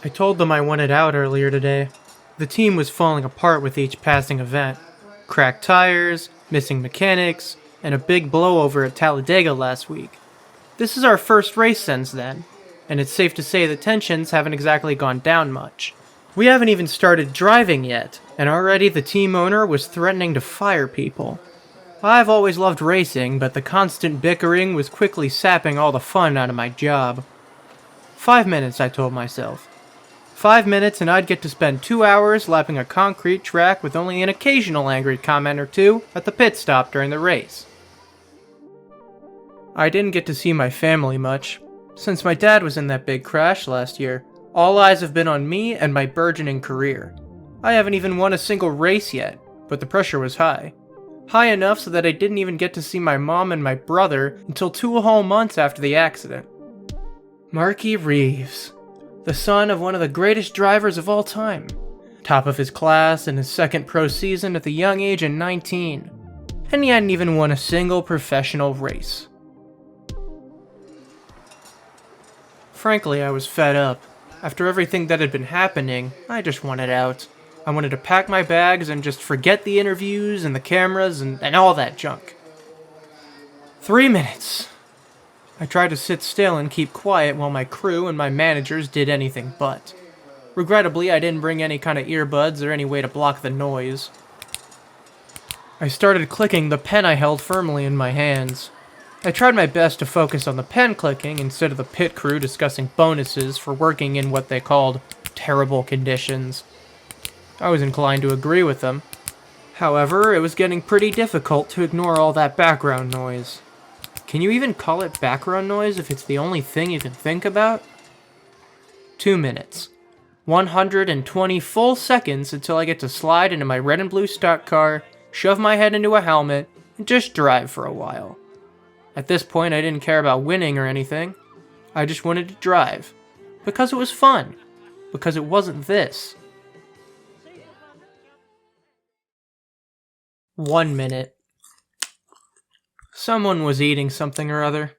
I told them I wanted out earlier today. The team was falling apart with each passing event. Cracked tires, missing mechanics, and a big blowover at Talladega last week. This is our first race since then, and it's safe to say the tensions haven't exactly gone down much. We haven't even started driving yet, and already the team owner was threatening to fire people. I've always loved racing, but the constant bickering was quickly sapping all the fun out of my job. 5 minutes, I told myself. 5 minutes and I'd get to spend 2 hours lapping a concrete track with only an occasional angry comment or two at the pit stop during the race. I didn't get to see my family much. Since my dad was in that big crash last year, all eyes have been on me and my burgeoning career. I haven't even won a single race yet, but the pressure was high. High enough so that I didn't even get to see my mom and my brother until 2 whole months after the accident. Marky Reeves, the son of one of the greatest drivers of all time. Top of his class in his second pro season at the young age of 19. And he hadn't even won a single professional race. Frankly, I was fed up. After everything that had been happening, I just wanted out. I wanted to pack my bags and just forget the interviews and the cameras and all that junk. 3 minutes. I tried to sit still and keep quiet while my crew and my managers did anything but. Regrettably, I didn't bring any kind of earbuds or any way to block the noise. I started clicking the pen I held firmly in my hands. I tried my best to focus on the pen clicking instead of the pit crew discussing bonuses for working in what they called terrible conditions. I was inclined to agree with them. However, it was getting pretty difficult to ignore all that background noise. Can you even call it background noise if it's the only thing you can think about? 2 minutes. 120 full seconds until I get to slide into my red and blue stock car, shove my head into a helmet, and just drive for a while. At this point, I didn't care about winning or anything. I just wanted to drive. Because it was fun. Because it wasn't this. 1 minute. Someone was eating something or other.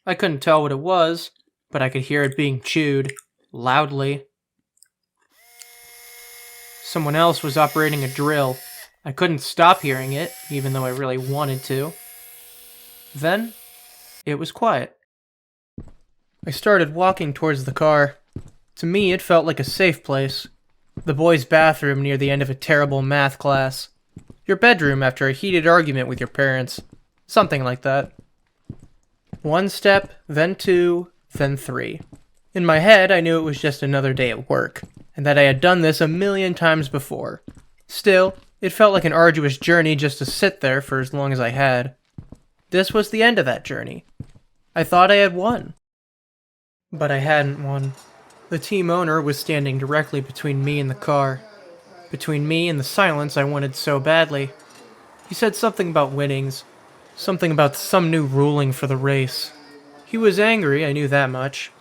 I couldn't tell what it was, but I could hear it being chewed, loudly. Someone else was operating a drill. I couldn't stop hearing it, even though I really wanted to. Then, it was quiet. I started walking towards the car. To me, it felt like a safe place. The boys' bathroom near the end of a terrible math class. Your bedroom after a heated argument with your parents. Something like that. 1 step, then 2, then 3. In my head, I knew it was just another day at work, and that I had done this a million times before. Still, it felt like an arduous journey just to sit there for as long as I had. This was the end of that journey. I thought I had won. But I hadn't won. The team owner was standing directly between me and the car. Between me and the silence I wanted so badly. He said something about winnings. Something about some new ruling for the race. He was angry, I knew that much.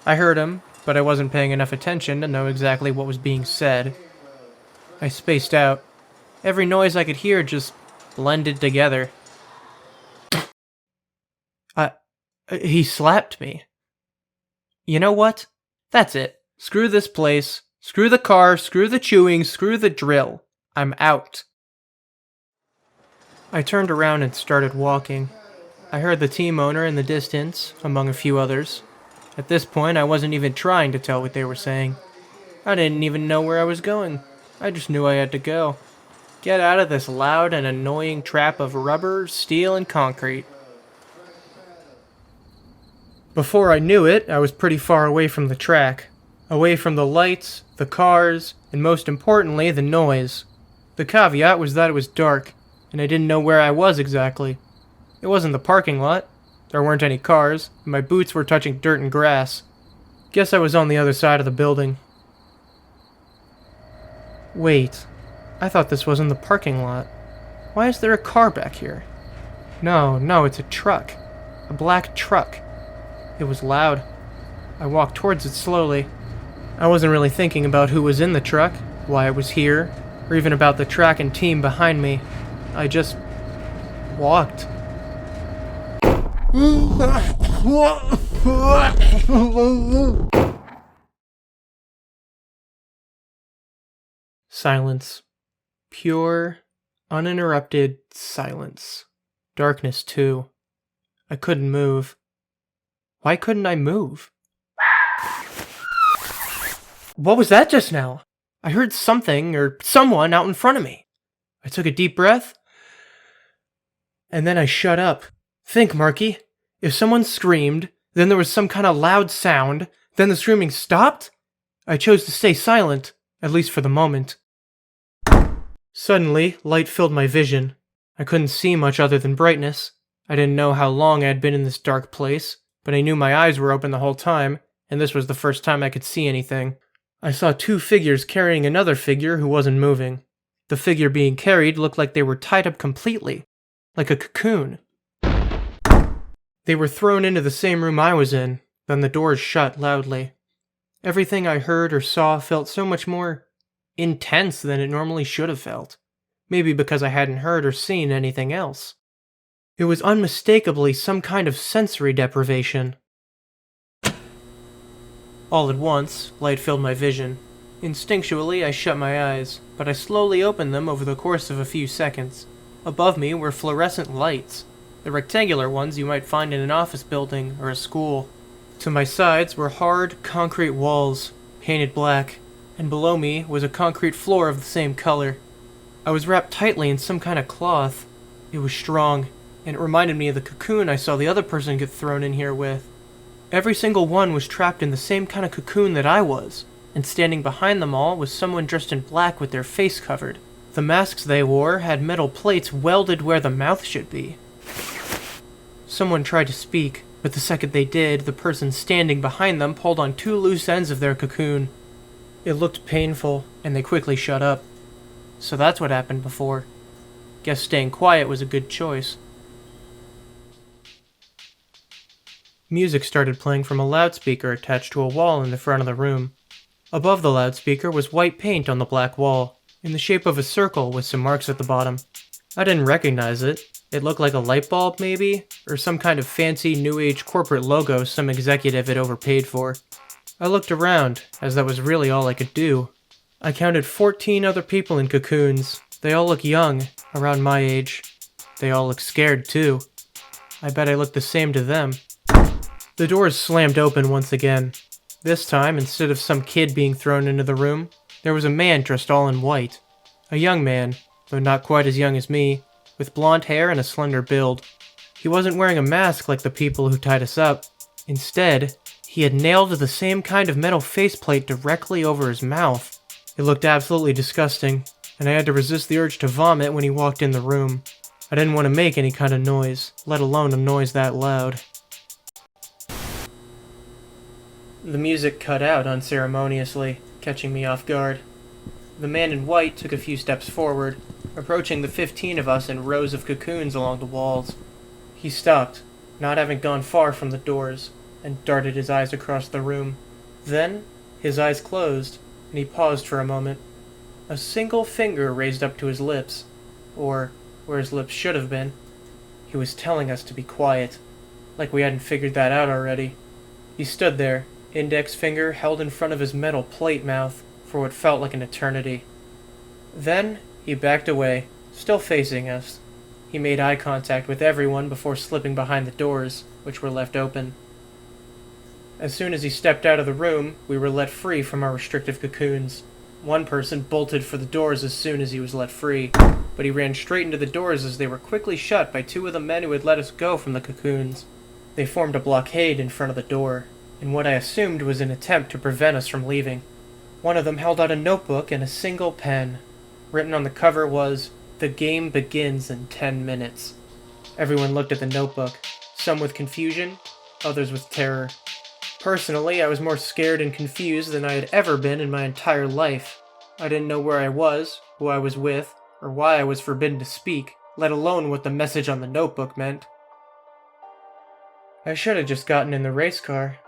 I heard him, but I wasn't paying enough attention to know exactly what was being said. I spaced out. Every noise I could hear just blended together. He slapped me. You know what? That's it. Screw this place. Screw the car. Screw the chewing. Screw the drill. I'm out. I turned around and started walking. I heard the team owner in the distance, among a few others. At this point, I wasn't even trying to tell what they were saying. I didn't even know where I was going. I just knew I had to go. Get out of this loud and annoying trap of rubber, steel, and concrete. Before I knew it, I was pretty far away from the track. Away from the lights, the cars, and most importantly, the noise. The caveat was that it was dark, and I didn't know where I was exactly. It wasn't the parking lot. There weren't any cars, and my boots were touching dirt and grass. Guess I was on the other side of the building. Wait, I thought this wasn't the parking lot. Why is there a car back here? No, it's a truck. A black truck. It was loud. I walked towards it slowly. I wasn't really thinking about who was in the truck, why it was here, or even about the track and team behind me. I just walked. Silence. Pure, uninterrupted silence. Darkness, too. I couldn't move. Why couldn't I move? What was that just now? I heard something or someone out in front of me. I took a deep breath, and then I shut up. Think, Marky. If someone screamed, then there was some kind of loud sound, then the screaming stopped? I chose to stay silent, at least for the moment. Suddenly, light filled my vision. I couldn't see much other than brightness. I didn't know how long I had been in this dark place, but I knew my eyes were open the whole time, and this was the first time I could see anything. I saw two figures carrying another figure who wasn't moving. The figure being carried looked like they were tied up completely, like a cocoon. They were thrown into the same room I was in, then the doors shut loudly. Everything I heard or saw felt so much more intense than it normally should have felt. Maybe because I hadn't heard or seen anything else. It was unmistakably some kind of sensory deprivation. All at once, light filled my vision. Instinctually, I shut my eyes, but I slowly opened them over the course of a few seconds. Above me were fluorescent lights, the rectangular ones you might find in an office building or a school. To my sides were hard, concrete walls, painted black, and below me was a concrete floor of the same color. I was wrapped tightly in some kind of cloth. It was strong, and it reminded me of the cocoon I saw the other person get thrown in here with. Every single one was trapped in the same kind of cocoon that I was, and standing behind them all was someone dressed in black with their face covered. The masks they wore had metal plates welded where the mouth should be. Someone tried to speak, but the second they did, the person standing behind them pulled on two loose ends of their cocoon. It looked painful, and they quickly shut up. So that's what happened before. Guess staying quiet was a good choice. Music started playing from a loudspeaker attached to a wall in the front of the room. Above the loudspeaker was white paint on the black wall, in the shape of a circle with some marks at the bottom. I didn't recognize it. It looked like a light bulb, maybe, or some kind of fancy New Age corporate logo some executive had overpaid for. I looked around, as that was really all I could do. I counted 14 other people in cocoons. They all look young, around my age. They all look scared, too. I bet I looked the same to them. The doors slammed open once again. This time, instead of some kid being thrown into the room, there was a man dressed all in white. A young man, though not quite as young as me, with blonde hair and a slender build. He wasn't wearing a mask like the people who tied us up. Instead, he had nailed the same kind of metal faceplate directly over his mouth. It looked absolutely disgusting, and I had to resist the urge to vomit when he walked in the room. I didn't want to make any kind of noise, let alone a noise that loud. The music cut out unceremoniously, catching me off guard. The man in white took a few steps forward, approaching the 15 of us in rows of cocoons along the walls. He stopped, not having gone far from the doors, and darted his eyes across the room. Then, his eyes closed, and he paused for a moment. A single finger raised up to his lips, or where his lips should have been. He was telling us to be quiet, like we hadn't figured that out already. He stood there, index finger held in front of his metal plate mouth for what felt like an eternity. Then, he backed away, still facing us. He made eye contact with everyone before slipping behind the doors, which were left open. As soon as he stepped out of the room, we were let free from our restrictive cocoons. One person bolted for the doors as soon as he was let free, but he ran straight into the doors as they were quickly shut by two of the men who had let us go from the cocoons. They formed a blockade in front of the door, in what I assumed was an attempt to prevent us from leaving. One of them held out a notebook and a single pen. Written on the cover was, "The game begins in 10 minutes. Everyone looked at the notebook, some with confusion, others with terror. Personally, I was more scared and confused than I had ever been in my entire life. I didn't know where I was, who I was with, or why I was forbidden to speak, let alone what the message on the notebook meant. I should have just gotten in the race car.